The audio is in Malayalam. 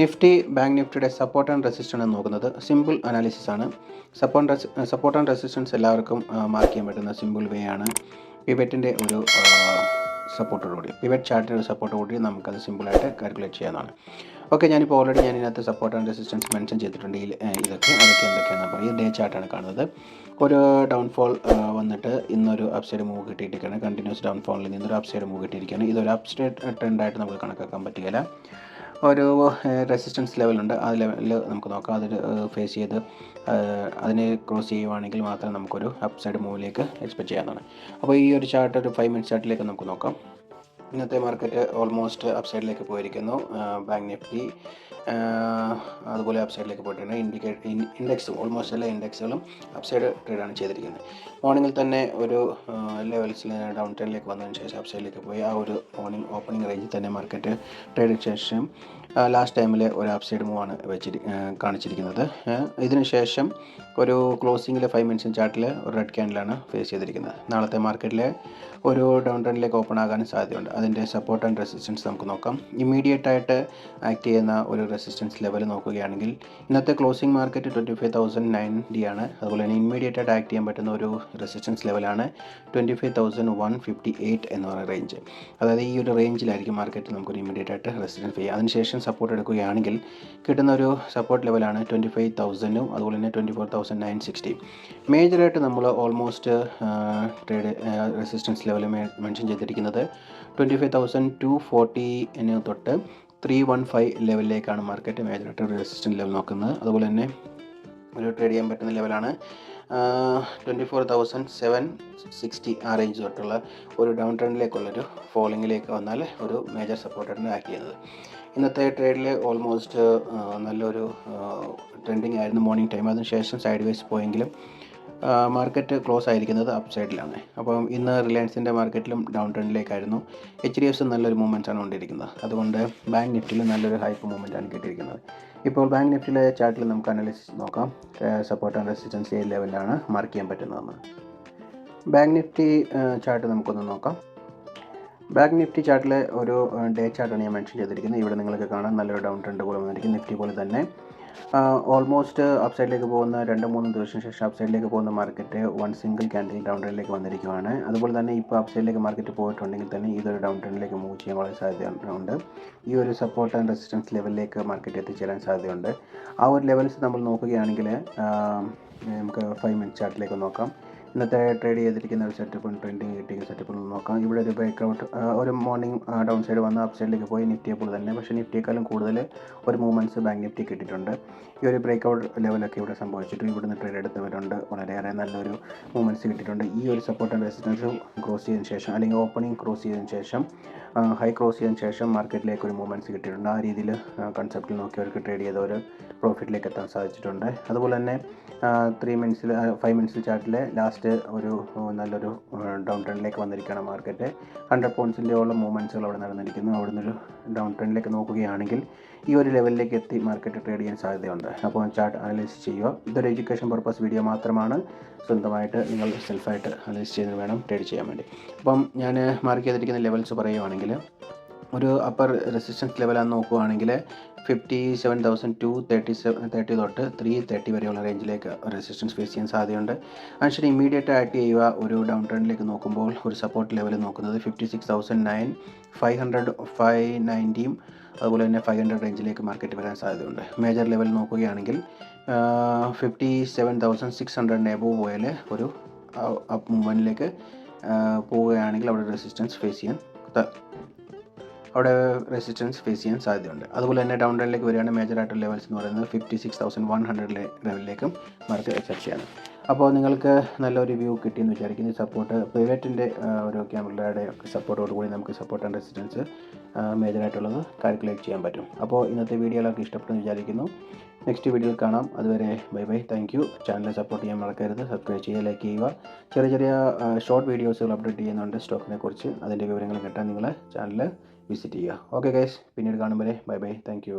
നിഫ്റ്റി ബാങ്ക് നിഫ്റ്റിയുടെ സപ്പോർട്ട് ആൻഡ് റെസിസ്റ്റൻസ് നോക്കുന്നത് സിമ്പിൾ അനാലിസിസ് ആണ്. സപ്പോർട്ട് ആൻഡ് റെസിസ്റ്റൻസ് എല്ലാവർക്കും മാർക്ക് ചെയ്യാൻ പറ്റുന്ന സിമ്പിൾ വേ ആണ്. പിവറ്റിൻ്റെ ഒരു സപ്പോർട്ടോടുകൂടി, പിവറ്റ് ചാർട്ടിൻ്റെ ഒരു സപ്പോർട്ടോടുകൂടി നമുക്കത് സിമ്പിളായിട്ട് കാൽക്കുലേറ്റ് ചെയ്യാവുന്നതാണ്. ഓക്കെ, ഞാനിപ്പോൾ ഓൾറെഡി ഇതിനകത്ത് സപ്പോർട്ട് ആൻഡ് റെസിസ്റ്റൻസ് മെൻഷൻ ചെയ്തിട്ടുണ്ട്. അതൊക്കെ എന്തൊക്കെയാണെന്ന് പറയും. ഡേ ചാർട്ടാണ് കാണുന്നത്. ഒരു ഡൗൺഫോൾ വന്നിട്ട് ഇന്നൊരു അപ്സൈഡ് മൂവ് കിട്ടിയിരിക്കുകയാണ്. കണ്ടിന്യൂസ് ഡൗൺഫോളിൽ നിന്നൊരു അപ്സൈഡ് മൂവ് കിട്ടിയിരിക്കുകയാണ്. ഇതൊരു അപ്സൈഡ് ട്രെൻഡായിട്ട് നമുക്ക് കണക്കാക്കാൻ പറ്റുകയില്ല. ഒരു റെസിസ്റ്റൻസ് ലെവലുണ്ട്. ആ ലെവലിൽ നമുക്ക് നോക്കാം. അതിൽ ഫേസ് ചെയ്ത് അതിനെ ക്രോസ് ചെയ്യുവാണെങ്കിൽ മാത്രം നമുക്കൊരു അപ്സൈഡ് മൂവിലേക്ക് എക്സ്പെക്റ്റ് ചെയ്യാവുന്നതാണ്. അപ്പോൾ ഈ ഒരു ചാർട്ട് ഒരു 5 മിനിറ്റ് ചാർട്ടിലേക്ക് നമുക്ക് നോക്കാം. ഇന്നത്തെ മാർക്കറ്റ് ഓൾമോസ്റ്റ് അപ്സൈഡിലേക്ക് പോയിരിക്കുന്നു. ബാങ്ക് നിഫ്റ്റി അതുപോലെ അപ്സൈഡിലേക്ക് പോയിട്ടുണ്ട്. ഇൻഡെക്സും ഓൾമോസ്റ്റ് എല്ലാ ഇൻഡെക്സുകളും അപ്സൈഡ് ട്രേഡാണ് ചെയ്തിരിക്കുന്നത്. മോർണിംഗിൽ തന്നെ ഒരു ലെവൽസിൽ ഡൗൺ ട്രെൻഡിലേക്ക് വന്നതിന് ശേഷം അപ്സൈഡിലേക്ക് പോയി ആ ഒരു മോർണിംഗ് ഓപ്പണിംഗ് റേഞ്ചിൽ തന്നെ മാർക്കറ്റ് ട്രേഡിന് ശേഷം ലാസ്റ്റ് ടൈമിൽ ഒരു അപ്സൈഡ് മൂവാണ് കാണിച്ചിരിക്കുന്നത്. ഇതിന് ശേഷം ഒരു ക്ലോസിങ്ങിൽ 5 മിനിറ്റ്സ് ചാർട്ടിൽ ഒരു റെഡ് ക്യാൻഡിലാണ് ഫേസ് ചെയ്തിരിക്കുന്നത്. നാളത്തെ മാർക്കറ്റിൽ ഒരു ഡൗൺ ട്രെൻഡിലേക്ക് ഓപ്പൺ ആകാനും സാധ്യതയുണ്ട്. അതിൻ്റെ സപ്പോർട്ട് ആൻഡ് റെസിസ്റ്റൻസ് നമുക്ക് നോക്കാം. ഇമ്മീഡിയറ്റ് ആയിട്ട് ആക്ട് ചെയ്യുന്ന ഒരു റെസിസ്റ്റൻസ് ലെവൽ നോക്കുകയാണെങ്കിൽ ഇന്നത്തെ ക്ലോസിംഗ് മാർക്കറ്റ് 25,090 ആണ്. അതുപോലെ തന്നെ ഇമ്മീഡിയറ്റ് ആയിട്ട് ആക്ട് ചെയ്യാൻ പറ്റുന്ന ഒരു റെസിസ്റ്റൻസ് ലെവലാണ് 25,158 എന്ന് പറയുന്ന റേഞ്ച്. അതായത് ഈ ഒരു റേഞ്ചിലായിരിക്കും മാർക്കറ്റ് നമുക്കൊരു ഇമ്മീഡിയറ്റ് ആയിട്ട് റെസിസ്റ്റൻസ് ചെയ്യുക. അതിനുശേഷം സപ്പോർട്ട് എടുക്കുകയാണെങ്കിൽ കിട്ടുന്ന ഒരു സപ്പോർട്ട് ലെവലാണ് 25,000ഉം അതുപോലെ തന്നെ 24,960. മേജറായിട്ട് നമ്മൾ almost trade resistance level mention ചെയ്തിരിക്കുന്നത് 25,240 തൊട്ട് 315 ലെവലിലേക്കാണ് മാർക്കറ്റ് മേജറായിട്ട് റെസിസ്റ്റൻസ് ലെവൽ നോക്കുന്നത്. അതുപോലെ തന്നെ ഒരു ട്രേഡ് ചെയ്യാൻ പറ്റുന്ന ലെവലാണ് 24,760. ആ റേഞ്ച് തൊട്ടുള്ള ഒരു ഡൗൺ ട്രെൻഡിലേക്കുള്ളൊരു ഫോളിങ്ങിലേക്ക് വന്നാൽ ഒരു മേജർ സപ്പോർട്ടായിട്ടാണ് ആക്ട് ചെയ്യുന്നത്. ഇന്നത്തെ ട്രേഡിൽ ഓൾമോസ്റ്റ് നല്ലൊരു ട്രെൻഡിങ് ആയിരുന്നു മോർണിംഗ് ടൈം. അതിനുശേഷം സൈഡ് വേസ് പോയെങ്കിലും മാർക്കറ്റ് ക്ലോസ് ആയിരിക്കുന്നത് അപ്പ് സൈഡിലാണ്. അപ്പം ഇന്ന് റിലയൻസിൻ്റെ മാർക്കറ്റിലും ഡൗൺ ട്രെൻഡിലേക്കായിരുന്നു. HDFC നല്ലൊരു മൂവ്മെൻറ്റ്സാണ് കൊണ്ടിരിക്കുന്നത്. അതുകൊണ്ട് ബാങ്ക് നിഫ്റ്റിയിൽ നല്ലൊരു ഹൈപ്പ് മൂവ്മെൻറ്റാണ് കിട്ടിയിരിക്കുന്നത്. ഇപ്പോൾ ബാങ്ക് നിഫ്റ്റിയിലെ ചാർട്ടിൽ നമുക്ക് അനാലിസിസ് നോക്കാം. സപ്പോർട്ട് ആൻഡ് റെസിസ്റ്റൻസ് ഈ ലെവലിലാണ് മാർക്ക് ചെയ്യാൻ പറ്റുന്നതെന്ന്. ബാങ്ക് നിഫ്റ്റി ചാർട്ട് നമുക്കൊന്ന് നോക്കാം. ബാങ്ക് നിഫ്റ്റി ചാർട്ടിലെ ഒരു ഡേ ചാർട്ടാണ് ഞാൻ മെൻഷൻ ചെയ്തിരിക്കുന്നത്. ഇവിടെ നിങ്ങൾക്ക് കാണാൻ നല്ലൊരു ഡൗൺ ട്രെൻഡ് പോലെ വന്നിരിക്കും. നിഫ്റ്റി പോലെ തന്നെ ഓൾമോസ്റ്റ് അപ്സൈഡിലേക്ക് പോകുന്ന 2-3 ദിവസത്തിന് ശേഷം അപ്സൈഡിലേക്ക് പോകുന്ന market one single candle down ട്രെൻഡിലേക്ക് വന്നിരിക്കുകയാണ്. അതുപോലെ തന്നെ ഇപ്പോൾ അപ്സൈഡിലേക്ക് മാർക്കറ്റ് പോയിട്ടുണ്ടെങ്കിൽ തന്നെ ഇതൊരു ഡൗൺ ട്രെൻഡിലേക്ക് മൂവ് ചെയ്യാൻ വളരെ സാധ്യതയുണ്ട്. ഈ ഒരു സപ്പോർട്ട് ആൻഡ് റെസിസ്റ്റൻസ് ലെവലിലേക്ക് മാർക്കറ്റ് എത്തിച്ചേരാൻ സാധ്യതയുണ്ട്. ആ ഒരു ലെവൽസ് നമ്മൾ നോക്കുകയാണെങ്കിൽ നമുക്ക് 5 മിനിറ്റ് ചാർട്ടിലേക്ക് നോക്കാം. ഇന്നത്തെ ട്രേഡ് ചെയ്തിരിക്കുന്ന ഒരു സെറ്റപ്പും ട്രെൻഡിങ് കിട്ടിയ സെറ്റപ്പും നോക്കാം. ഇവിടെ ഒരു ബ്രേക്ക്ഔട്ട് ഒരു മോർണിംഗ് ഡൗൺ സൈഡ് വന്ന് അപ്പ് സൈഡിലേക്ക് പോയി നിഫ്റ്റിയെ പോലെ തന്നെ, പക്ഷേ നിഫ്റ്റിയേക്കാളും കൂടുതൽ ഒരു മൂവ്മെൻറ്റ്സ് ബാങ്ക് നിഫ്റ്റി കിട്ടിയിട്ടുണ്ട്. ഈ ഒരു ബ്രേക്ക്ഔട്ട് ലെവലൊക്കെ ഇവിടെ സംഭവിച്ചിട്ട് ഇവിടുന്ന് ട്രേഡ് എടുത്തവരുണ്ട്. വളരെയേറെ നല്ലൊരു മൂവ്മെൻറ്റ്സ് കിട്ടിയിട്ടുണ്ട്. ഈ ഒരു സപ്പോർട്ട് ആൻഡ് റെസിസ്റ്റൻസ് ക്രോസ് ചെയ്തതിന് ശേഷം അല്ലെങ്കിൽ ഓപ്പണിംഗ് ക്രോസ് ചെയ്തതിന് ശേഷം ഹൈ ക്രോസ് ചെയ്തതിന് ശേഷം മാർക്കറ്റിലേക്ക് ഒരു മൂവ്മെൻറ്റ്സ് കിട്ടിയിട്ടുണ്ട്. ആ രീതിയിൽ കൺസെപ്റ്റിൽ നോക്കിയവർക്ക് ട്രേഡ് ചെയ്തവർ പ്രോഫിറ്റിലേക്ക് എത്താൻ സാധിച്ചിട്ടുണ്ട്. അതുപോലെ തന്നെ 5 മിനിറ്റ്സ് ചാർട്ടിലെ ലാസ്റ്റ് ഒരു നല്ലൊരു ഡൗൺ ട്രെൻഡിലേക്ക് വന്നിരിക്കുകയാണ് മാർക്കറ്റ്. 100 പോയിൻറ്റ്സിൻ്റെയോളം മൂവ്മെൻറ്റ്സുകൾ അവിടെ നടന്നിരിക്കുന്നു. അവിടെ നിന്നൊരു ഡൗൺ ട്രെൻഡിലേക്ക് നോക്കുകയാണെങ്കിൽ ഈ ഒരു ലെവലിലേക്ക് എത്തി മാർക്കറ്റ് ട്രേഡ് ചെയ്യാൻ സാധ്യതയുണ്ട്. അപ്പോൾ ചാർട്ട് അനലൈസ് ചെയ്യുക. ഇതൊരു എഡ്യൂക്കേഷൻ പർപ്പസ് വീഡിയോ മാത്രമാണ്. സ്വന്തമായിട്ട് നിങ്ങൾ സെൽഫായിട്ട് അനലൈസ് ചെയ്ത് വേണം ട്രേഡ് ചെയ്യാൻ വേണ്ടി. അപ്പം ഞാൻ മാർക്ക് ചെയ്തിരിക്കുന്ന ലെവൽസ് പറയുവാണെങ്കിൽ ഒരു അപ്പർ റെസിസ്റ്റൻസ് ലെവലാണെന്ന് നോക്കുകയാണെങ്കിൽ 57,230 തൊട്ട് 330 വരെയുള്ള റേഞ്ചിലേക്ക് റെസിസ്റ്റൻസ് ഫേസ് ചെയ്യാൻ സാധ്യതയുണ്ട്. അതിനുശേഷം ഇമ്മീഡിയറ്റ് ആക്ട് ചെയ്യുക. ഒരു ഡൗൺ ട്രെൻഡിലേക്ക് നോക്കുമ്പോൾ ഒരു സപ്പോർട്ട് ലെവൽ നോക്കുന്നത് 56,900 590 അതുപോലെ തന്നെ 500 റേഞ്ചിലേക്ക് മാർക്കറ്റ് വരാൻ സാധ്യതയുണ്ട്. മേജർ ലെവൽ നോക്കുകയാണെങ്കിൽ 57,600 എബോവ് പോയാൽ ഒരു അപ്പ് മൂവ്മെൻറ്റിലേക്ക് പോവുകയാണെങ്കിൽ അവിടെ റെസിസ്റ്റൻസ് ഫേസ് ചെയ്യാൻ സാധ്യതയുണ്ട്. അതുപോലെ തന്നെ ഡൗൺ ട്രെൻഡിലേക്ക് വരികയാണ് മേജറായിട്ടുള്ള ലെവൽസ് എന്ന് പറയുന്നത് 56,100 ലെവലിലേക്കും മാർക്കറ്റ് എക്സെപ്റ്റ് ചെയ്യണം. അപ്പോൾ നിങ്ങൾക്ക് നല്ലൊരു വ്യൂ കിട്ടിയെന്ന് വിചാരിക്കുന്നു. സപ്പോർട്ട് പിവറ്റിൻ്റെ ഒരു ക്യാമറയുടെ സപ്പോർട്ടോട് കൂടി നമുക്ക് സപ്പോർട്ട് ആൻഡ് റെസിസ്റ്റൻസ് മേജറായിട്ടുള്ളത് കാൽക്കുലേറ്റ് ചെയ്യാൻ പറ്റും. അപ്പോൾ ഇന്നത്തെ വീഡിയോകളൊക്കെ ഇഷ്ടപ്പെട്ടെന്ന് വിചാരിക്കുന്നു. നെക്സ്റ്റ് വീഡിയോയിൽ കാണാം. അതുവരെ bye. Thank you. Channel support ചെയ്യാൻ മറക്കരുത്. സബ്സ്ക്രൈബ് ചെയ്യുക, ലൈക്ക് ചെയ്യുക. ചെറിയ ഷോർട്ട് വീഡിയോസുകൾ അപ്ഡേറ്റ് ചെയ്യുന്നുണ്ട് സ്റ്റോക്കിനെ കുറിച്ച്. അതിൻ്റെ വിവരങ്ങൾ കിട്ടാൻ നിങ്ങൾ ചാനൽ വിസിറ്റ് ചെയ്യുക. ഓക്കെ ഗൈസ്, പിന്നീട് കാണും വരെ ബൈ. Thank U.